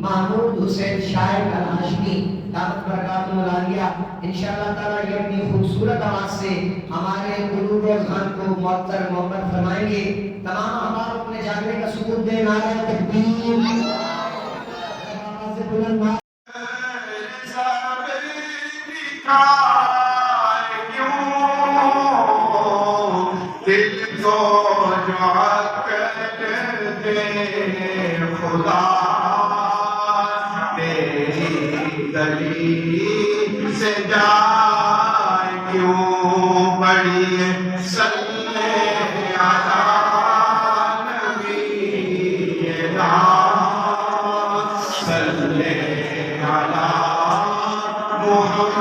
محمود حسین شاعر الہاشمی دامت برکاتہ العالیہ انشاءاللہ تعالیٰ یہ اپنی خوبصورت آواز سے ہمارے قلوب و اذہان کو معطر محبت فرمائیں گے. تمام احباب اپنے جاگنے کا ثبوت دیں. نعرہ تکبیر، آواز بلند نعرہ خدا تیری گلی سے جائے کیوں بڑی ہے صلی علی نبینا صلی علی محمد.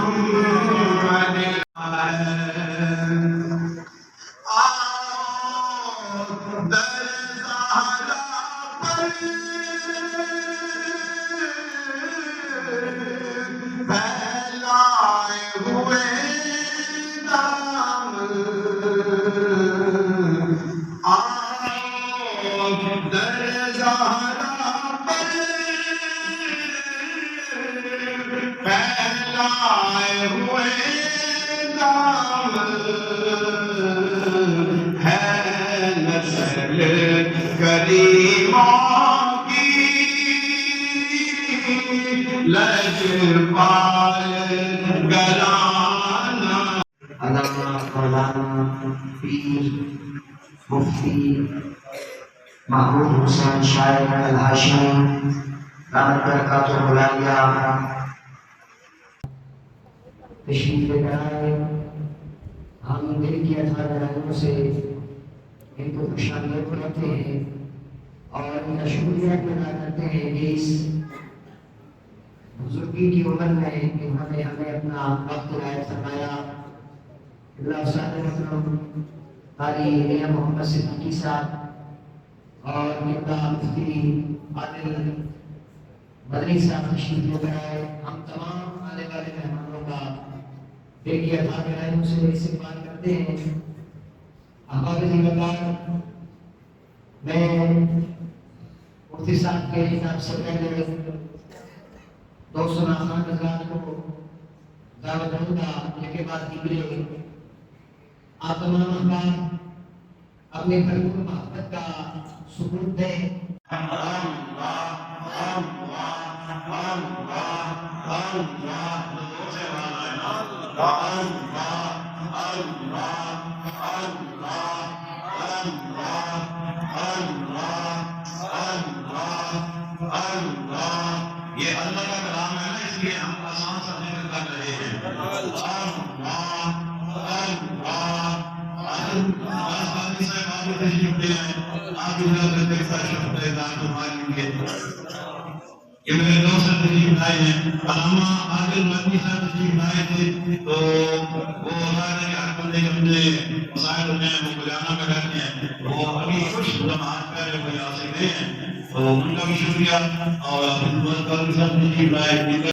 پھیلائے ہوئے نام در زہرا پر پھیلائے ہوئے نام ہے نسل کریموں لجپال گرانا. علامہ مولانا پیر مفتی محمود حسین شاعر الہاشمی دامت برکاتہ العالیہ تشریف لے کر آئے. ہم دل کی اتھا گہرائیوں سے ان کو خوشامدید کرتے ہیں اور ان کا شکریہ ادا کرتے ہیں کہ اس بزرگی کی عمر میں انہوں نے ہمیں اپنا وقت عنایت فرمایا. اللہ صاحب محترم قاری میاں محمد صدیقی صاحب اور قبلہ مفتی عادل مدنی صاحب تشریف لے کر آئے. ہم تمام آنے والے مہمانوں کا دل کی اتھا گہرائیوں سے استقبال کرتے ہیں. احباب زیبدار، میں مفتی صاحب کے خطاب سے پہلے دوست و ناخوان حضرات کو دعوت دوں گا. اس کے بعد دیگرے آپ تمام احباب اپنے بھرپور محبت کا ثبوت دیں. یہ اللہ کا کلام ہے نا، اس لیے ہم آسان سے ذکر کر رہے ہیں. یہ میرے دوست تشریف لائے ہیں، علامہ عادل مدنی صاحب تشریف لائے تھے، تو وہ ظاہر ہے کہ ہر بندے کے اپنے مسائل ہوتے ہیں، وہ گجانا کا کرتے ہیں، وہ ابھی کچھ لمحات پہلے کوئی آ سکتے ہیں، تو ان کا بھی شکریہ. اور عبد الوہاب صاحب تشریف لائے.